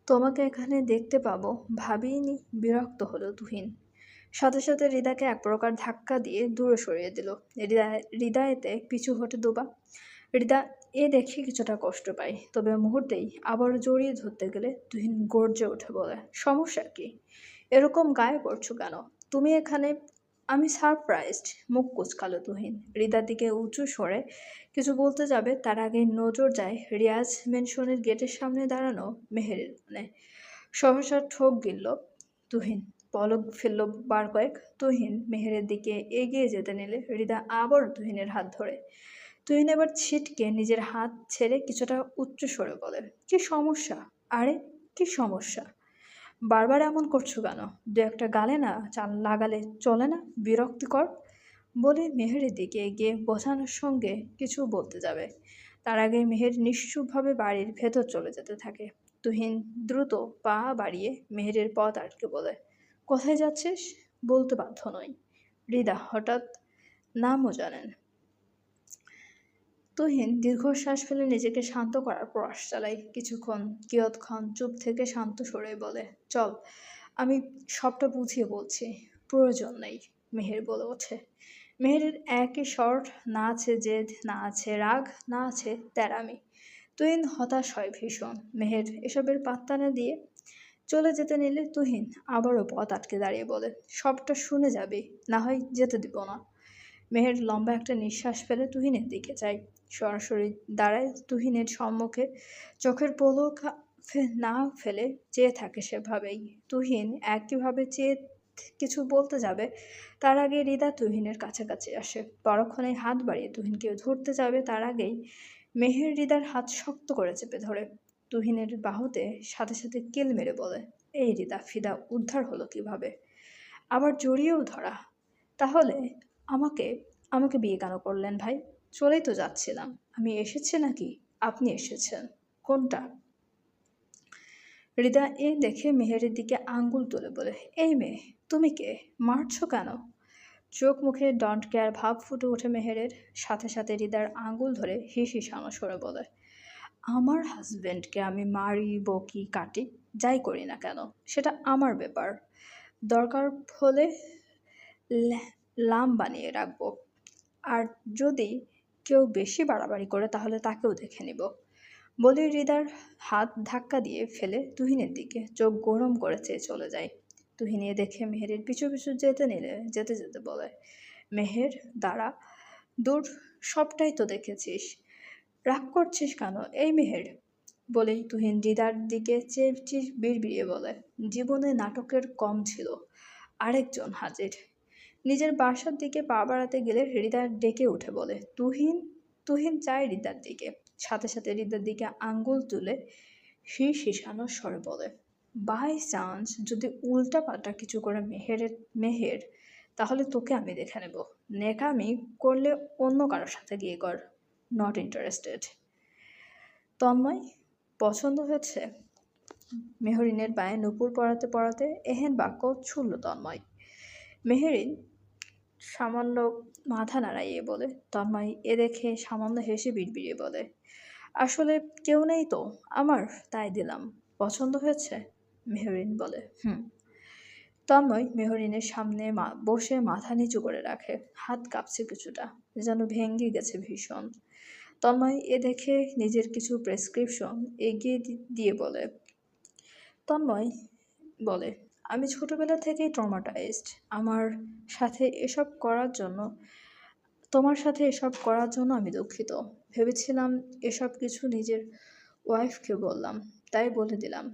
তোমাকে এখানে দেখতে পাবো ভাবিনি। বিরক্ত হলো তুহিন। সাথে সাথে হৃদাকে এক প্রকার ধাক্কা দিয়ে দূরে সরিয়ে দিল। হৃদয়েতে পিছু হটে দুবা। হৃদা এ দেখে কিছুটা কষ্ট পায়, তবে মুহূর্তেই আবার জড়িয়ে ধরতে গেলে তুহিন গর্জে উঠে বলে, সমস্যা কি? এরকম গায়ে পড়ছো কেন? তুমি এখানে? আমি সারপ্রাইজড। মুখ কুচকালো তুহিন। হৃদার দিকে উঁচু স্বরে কিছু বলতে যাবে, তার আগে নজর যায় রিয়াজ মেনশনের গেটের সামনে দাঁড়ানো মেহেরের মানে। সহসা ঠোক গিলল তুহিন। পলক ফেলল বার কয়েক। তুহিন মেহেরের দিকে এগিয়ে যেতে নিলে হৃদা আবার তুহিনের হাত ধরে। তুহিন এবার ছিটকে নিজের হাত ছেড়ে কিছুটা উচ্চ স্বরে বলে, কি সমস্যা? আরে কি সমস্যা? বারবার এমন করছো কেন? দু একটা গালে না চাল লাগালে চলে না? বিরক্তিকর। বলে মেহেরের দিকে এগিয়ে বোঝানোর সঙ্গে কিছু বলতে যাবে, তার আগে মেহের নিশ্চুপভাবে বাড়ির ভেতর চলে যেতে থাকে। তুহিন দ্রুত পা বাড়িয়ে মেহেরের পথ আটকে বলে, কোথায় যাচ্ছিস? বলতে বাধ্য নই। হৃদা হঠাৎ নামও জানেন। তুহিন দীর্ঘশ্বাস ফেলে নিজেকে শান্ত করার প্রয়াস চালায়। কিয়ৎক্ষণ চুপ থেকে শান্ত স্বরে বলে, চল, আমি সবটা বুঝিয়ে বলছি। প্রয়োজন নেই। মেহের বলে ওঠে। মেহেরের একই শর্ট, না আছে জেদ, না আছে রাগ, না আছে তেরামি। তুহিন হতাশ হয় ভীষণ। মেহের এসবের পাত্তা না দিয়ে চলে যেতে নিলে তুহিন আবারও পথ আটকে দাঁড়িয়ে বলে, সবটা শুনে যাবি, না হয় যেতে দিব না। মেহের লম্বা একটা নিঃশ্বাস ফেলে তুহিনের দিকে যায়। সরাসরি দাঁড়ায় তুহিনের সম্মুখে। চোখের পলক না ফেলে চেয়ে থাকে সেভাবেই। তুহিন একইভাবে চেয়ে কিছু বলতে যাবে, তার আগে হৃদা তুহিনের কাছাকাছি আসে। পরক্ষণে হাত বাড়িয়ে তুহিনকে ধরতে যাবে, তার আগেই মেহের হৃদার হাত শক্ত করে চেপে ধরে। তুহিনের বাহুতে সাথে সাথে কিল মেরে বলে, এই হৃদা ফিদা উদ্ধার হলো কিভাবে? আবার জড়িয়েও ধরা। তাহলে আমাকে আমাকে বিয়ে কেন করলেন ভাই? চলেই তো যাচ্ছিলাম। আমি এসেছি নাকি আপনি এসেছেন? কোনটা? হৃদা এ দেখে মেহেরের দিকে আঙ্গুল তুলে বলে, এই মেয়ে, তুমি কে? মারছো কেন? চোখ মুখে ডন্ট কেয়ার ভাব ফুটে ওঠে মেহেরের। সাথে সাথে হৃদার আঙ্গুল ধরে হিস হিসানো সরে বলে, আমার হাজবেন্ডকে আমি মারি, বকি, কাটি, যাই করি না কেন সেটা আমার ব্যাপার। দরকার হলে লাম বানিয়ে রাখবো। আর যদি কেউ বেশি বাড়াবাড়ি করে তাহলে তাকেও দেখে নিব। বলে হৃদার হাত ধাক্কা দিয়ে ফেলে তুহিনের দিকে চোখ গরম করে চেয়ে চলে যায়। তুহিন এ দেখে মেহেরের পিছু পিছু যেতে নিলে যেতে যেতে বলে, মেহের দাঁড়া, দূর, সবটাই তো দেখেছিস, রাগ করছিস কেন? এই মেহের। বলেই তুহিন হৃদার দিকে চেয়ে বিড়বিড়িয়ে বলে, জীবনে নাটকের কম ছিল, আরেকজন হাজির। নিজের বাসার দিকে পা বাড়াতে গেলে হৃদা ডেকে উঠে বলে, তুহিন। তুহিন চায় হৃদার দিকে। সাথে সাথে হৃদার দিকে আঙ্গুল তুলে শীষ হিসানো স্বরে বলে, বাই চান্স যদি উল্টা পাল্টা কিছু করে মেহের, তাহলে তোকে আমি দেখে নেব। নেকামি করলে অন্য কারোর সাথে গিয়ে কর। Not interested. তন্ময়, পছন্দ হয়েছে? মেহরিনের পায়ে নুপুর পরাতে পরাতে এহেন বাক্য ছুড়ল তন্ময়। মেহেরিন সামান্য মাথা নাড়াইয়ে বলে, তন্ময় এ দেখে সামান্য হেসে বিড়বিড়িয়ে বলে, আসলে কেউ নেই তো আমার, তাই দিলাম। পছন্দ হয়েছে? মেহরিন বলে, হুম। তন্ময় মেহরিনের সামনে বসে মাথা নিচু করে রাখে। হাত কাঁপছে কিছুটা, যেন ভেঙে গেছে ভীষণ। তন্ময় এ দেখে নিজের কিছু প্রেসক্রিপশন এগিয়ে দিয়ে বলে, তন্ময় বলে, আমি ছোটবেলা থেকেই ট্রমাটাইজড। সাথে এসব করার জন্য তোমার সাথে এসব করার জন্য আমি দুঃখিত। ভেবেছিলাম এসব কিছু নিজের ওয়াইফকে বললাম, তাই বলে দিলাম।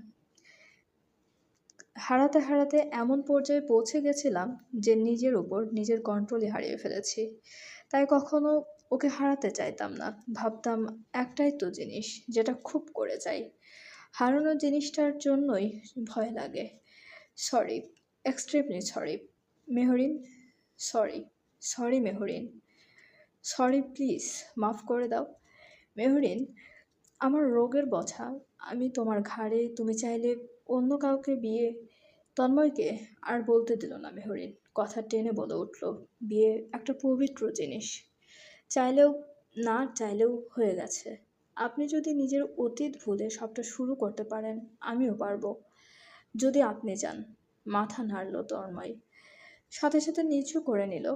হারাতে হারাতে এমন পর্যায়ে পৌঁছে গেছিলাম যে নিজের উপর নিজের কন্ট্রোলই হারিয়ে ফেলেছি। তাই কখনো ওকে হারাতে চাইতাম না। ভাবতাম একটাই তো জিনিস যেটা খুব করে চাই, হারানোর জিনিসটার জন্যই ভয় লাগে। Sorry, extremely sorry Mehreen. Sorry, sorry Mehreen. Sorry, please মাফ করে দাও মেহরিন। আমার রোগের বোঝা আমি তোমার ঘাড়ে, তুমি চাইলে অন্য কাউকে বিয়ে। তন্ময়কে আর বলতে দিল না মেহরিন। কথা টেনে বলে উঠল, বিয়ে একটা পবিত্র জিনিস, চাইলেও না চাইলেও হয়ে গেছে। আপনি যদি নিজের অতীত ভুলে সবটা শুরু করতে পারেন, আমিও পারবো। যদি আপনি চান। মাথা নাড়ল তন্ময়। সাথে সাথে নিচু করে নিল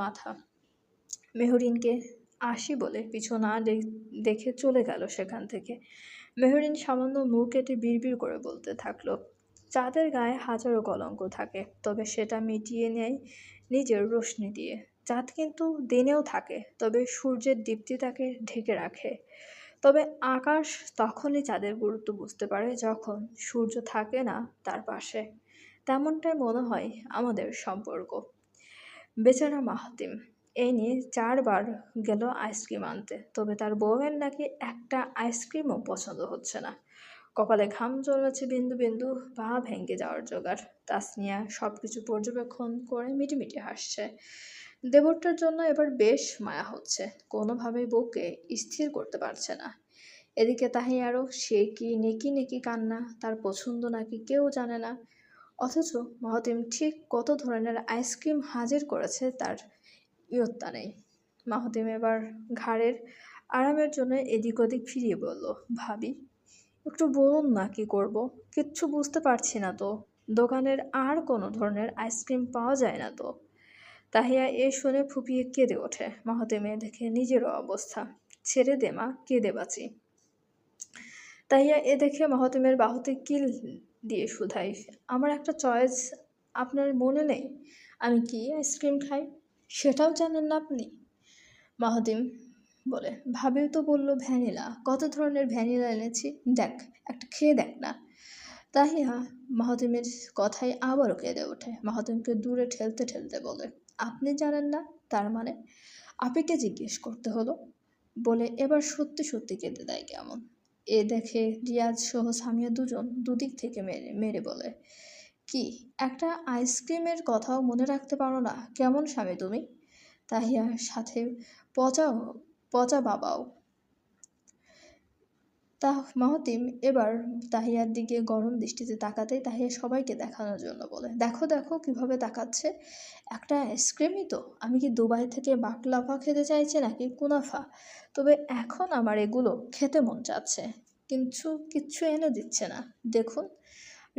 মাথা। মেহরিনকে আসি বলে পিছু না দেখে চলে গেল সেখান থেকে। মেহরিন সামান্য মুখ কেটে বিড়বিড় করে বলতে থাকলো, চাঁদের গায়ে হাজারো কলঙ্ক থাকে, তবে সেটা মিটিয়ে নেয় নিজের রোশনি দিয়ে। চাঁদ কিন্তু দিনেও থাকে, তবে সূর্যের দীপ্তি তাকে ঢেকে রাখে। তবে আকাশ তখনই চাঁদের গুরুত্ব বুঝতে পারে যখন সূর্য থাকে না তার পাশে। তেমনটাই মনে হয় আমাদের সম্পর্ক। বেচারা মাহাতিম এই নিয়ে 4বার গেল আইসক্রিম আনতে, তবে তার বউয়ের নাকি একটা আইসক্রিমও পছন্দ হচ্ছে না। কপালে ঘাম জমেছে বিন্দু বিন্দু, পা ভেঙে যাওয়ার জোগাড়। তাসনিয়া সবকিছু পর্যবেক্ষণ করে মিটিমিটি হাসছে। দেবরটার জন্য এবার বেশ মায়া হচ্ছে, কোনোভাবেই বউকে স্থির করতে পারছে না। এদিকে তাহিয়ারও সে কি নেকি নেকি কান্না, তার পছন্দ নাকি কেউ জানে না। অথচ মাহতিম ঠিক কত ধরনের আইসক্রিম হাজির করেছে তার ইয়ত্তা নেই। মাহতিম এবার ঘাড়ের আরামের জন্য এদিক ওদিক ফিরিয়ে বলল, ভাবি একটু বলুন না কি করব, কিচ্ছু বুঝতে পারছি না তো। দোকানের আর কোনো ধরনের আইসক্রিম পাওয়া যায় না তো। তাহিয়া এ শুনে ফুপিয়ে কেঁদে ওঠে। মাহতিমে দেখে নিজেরও অবস্থা। ছেড়ে দে মা, কেঁদে বাঁচি। তাহিয়া এ দেখে মাহতিমের বাহুতে কিল দিয়ে শুধাই, আমার একটা চয়েস আপনার মনে নেই? আমি কি আইসক্রিম খাই সেটাও জানেন না আপনি? মাহতিম বলে, ভাবিও তো বললো ভ্যানিলা, কত ধরনের ভ্যানিলা এনেছি, দেখ একটা খেয়ে দেখ না। তাহিয়া মাহতিমের কথায় আবারও কেঁদে ওঠে। মাহতিমকে দূরে ঠেলতে ঠেলতে বলে, আপনি জানেন না তার মানে? আপিকে জিজ্ঞেস করতে হলো। বলে এবার সত্যি সত্যি কেঁদে দেয় কেমন। এ দেখে রিয়াজ সহ সামিয়া দুজন দুদিক থেকে মেরে মেরে বলে, কি একটা আইসক্রিমের কথাও মনে রাখতে পারো না? কেমন স্বামী তুমি? তাহিয়ার সাথে পচা পচা বাবাও। মাহতিম এবার তাহিয়ার দিকে গরম দৃষ্টিতে তাকাতেই তাহিয়া সবাইকে দেখানোর জন্য বলে, দেখো দেখো কিভাবে তাকাচ্ছে, একটা আইসক্রিমই তো, আমি কি দুবাই থেকে বাকলাভা খেতে চাইছি নাকি কুনাফা? তবে এখন আমার এগুলো খেতে মন চাচ্ছে, কিন্তু কিচ্ছু এনে দিচ্ছে না। দেখুন।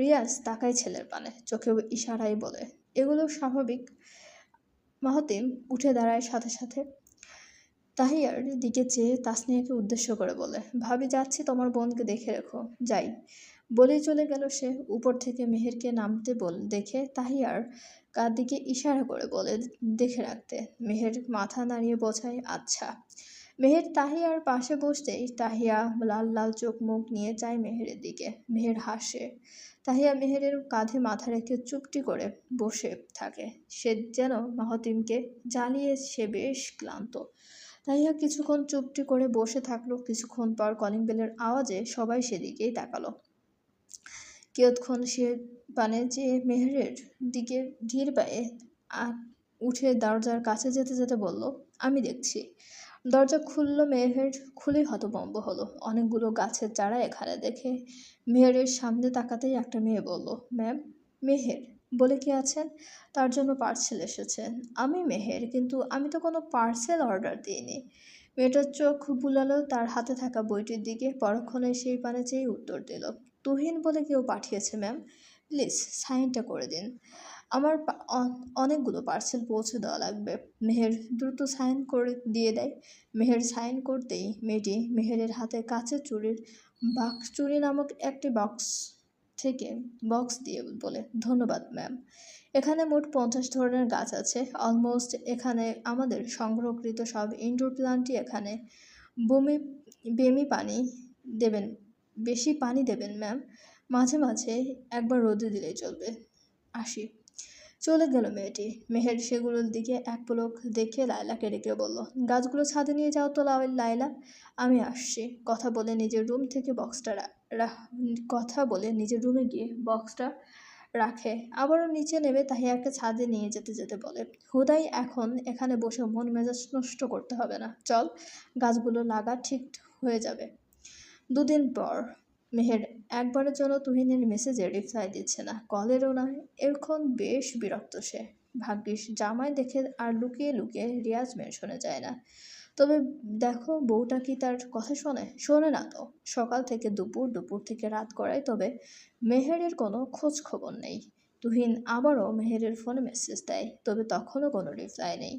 রিয়াজ তাকায় ছেলের পানে, চোখে ইশারায় বলে, এগুলো স্বাভাবিক। মাহতিম উঠে দাঁড়ায় সাথে সাথে। তাহিয়ার দিকে চেয়ে তাসনিয়াকে উদ্দেশ্য করে বলে, ভাবি যাচ্ছি, তোমার বোনকে দেখে রেখো। যাই বলেই চলে গেল সে। উপর থেকে মেহেরকে নামতে দেখে তাহিয়ার কার দিকে ইশারা করে বলে দেখে রাখতে। মেহের মাথা নাড়িয়ে বোঝায়, আচ্ছা। মেহের তাহিয়ার পাশে বসতেই তাহিয়া লাল লাল চোখ মুখ নিয়ে চায় মেহেরের দিকে। মেহের হাসে। তাহিয়া মেহেরের কাঁধে মাথা রেখে চুপটি করে বসে থাকে। সে যেন মাহতিমকে জ্বালিয়ে সে বেশ ক্লান্ত। তাহিয়া কিছুক্ষণ চুপটি করে বসে থাকলো। কিছুক্ষণ পর কলিং বেলের আওয়াজে সবাই সেদিকেই তাকালো। কিয়ৎক্ষণ সে পানে যে মেহেরের দিকে ধীর পায়ে উঠে দরজার কাছে যেতে যেতে বলল, আমি দেখছি। দরজা খুলল মেহের, খুলেই হতভম্ব হলো। অনেকগুলো গাছের চারা এখানে দেখে মেহেরের সামনে তাকাতেই একটা মেয়ে বলল, ম্যাম। মেহের বলে কি আছেন? তার জন্য পার্সেল এসেছেন। আমি মেহের, কিন্তু আমি তো কোনো পার্সেল অর্ডার দিইনি। মেয়েটার চোখ বুলালো তার হাতে থাকা বইটির দিকে। পরক্ষণে সেই পানে চেয়ে উত্তর দিল, তুহিন বলে কেউ পাঠিয়েছে ম্যাম, প্লিজ সাইনটা করে দিন। আমার অনেকগুলো পার্সেল পৌঁছে দেওয়া লাগবে। মেহের দ্রুত সাইন করে দিয়ে দেয়। মেহের সাইন করতেই মেয়েটি মেহেরের হাতে কাচের চুড়ি নামক একটি বক্স দিয়ে বলে, ধন্যবাদ ম্যাম। এখানে মোট 50 ধরনের গাছ আছে। অলমোস্ট এখানে আমাদের সংগ্রহকৃত সব ইনডোর প্লান্টই এখানে। বেমি পানি দেবেন, বেশি পানি দেবেন ম্যাম। মাঝে মাঝে একবার রোদে দিলেই চলবে। আসি। চলে গেল মেয়েটি। মেহের সেগুলোর দিকে এক পলক দেখে লায়লাকে ডেকে বলল, গাছগুলো ছাদে নিয়ে যাও তো লায়লা, আমি আসছি। কথা বলে নিজের রুমে গিয়ে বক্সটা রাখে। আবারও নিচে নেমে তাহিয়াকে ছাদে নিয়ে যেতে যেতে বলে, হুদাই এখন এখানে বসে মন মেজাজ নষ্ট করতে হবে না, চল গাছগুলো লাগা, ঠিক হয়ে যাবে। 2 দিন পর। মেহের একবারের জন্য তুহিনের মেসেজে রিপ্লাই দিচ্ছে না, কলেরও না। এখন বেশ বিরক্ত সে। ভাগ্যিস জামাই দেখে আর লুকিয়ে লুকিয়ে রিয়াজ মেনশনে যায় না। তবে দেখো বউটা কি তার কথা শোনে? শোনে না তো। সকাল থেকে দুপুর, দুপুর থেকে রাত করায়, তবে মেহেরের কোনো খোঁজ খবর নেই। তুহিন আবারও মেহেরের ফোনে মেসেজ দেয়, তবে তখনও কোনো রিপ্লাই নেই।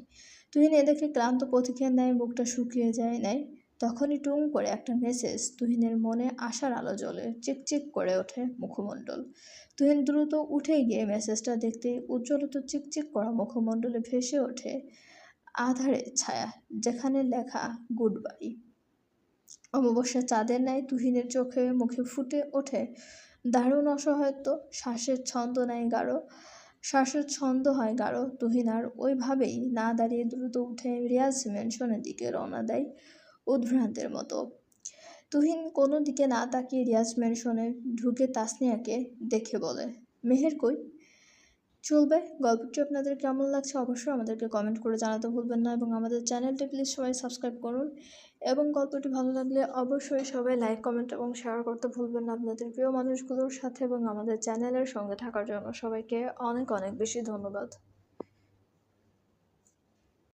তুহিন এ দেখে ক্লান্ত পথিকের ন্যায় মুখটা শুকিয়ে যায় নেয়। তখনই টুং করে একটা মেসেজ, তুহিনের মনে আশার আলো জ্বলে, চিকচিক করে ওঠে মুখমণ্ডল। তুহিন দ্রুত উঠে গিয়ে মেসেজটা দেখতে উজ্জ্বলিত চিকচিক করা মুখমণ্ডলে ভেসে ওঠে আধারের ছায়া, যেখানে লেখা গুড বাই। অমাবস্যার চাঁদের ন্যায় তুহিনের চোখে মুখে ফুটে ওঠে দারুণ অসহায়ত্ব। শ্বাসের ছন্দ হয় গাঢ়। তুহিন আর ওইভাবেই না দাঁড়িয়ে দ্রুত উঠে রিয়াজ ম্যানশনের দিকে রওনা দেয় উদ্ভ্রান্তের মতো। তুহিন কোনো দিকে না তাকিয়ে রিয়াজ ম্যানশনে ঢুকে তাসনিয়াকে দেখে বলে, মেহের কই? চলবে। গল্পটি আপনাদের কেমন লাগছে অবশ্যই আমাদেরকে কমেন্ট করে জানাতে ভুলবেন না, এবং আমাদের চ্যানেলটি প্লিজ সবাই সাবস্ক্রাইব করুন। এবং গল্পটি ভালো লাগলে অবশ্যই সবাই লাইক, কমেন্ট এবং শেয়ার করতে ভুলবেন না আপনাদের প্রিয় মানুষগুলোর সাথে, এবং আমাদের চ্যানেলের সঙ্গে থাকার জন্য সবাইকে অনেক অনেক বেশি ধন্যবাদ।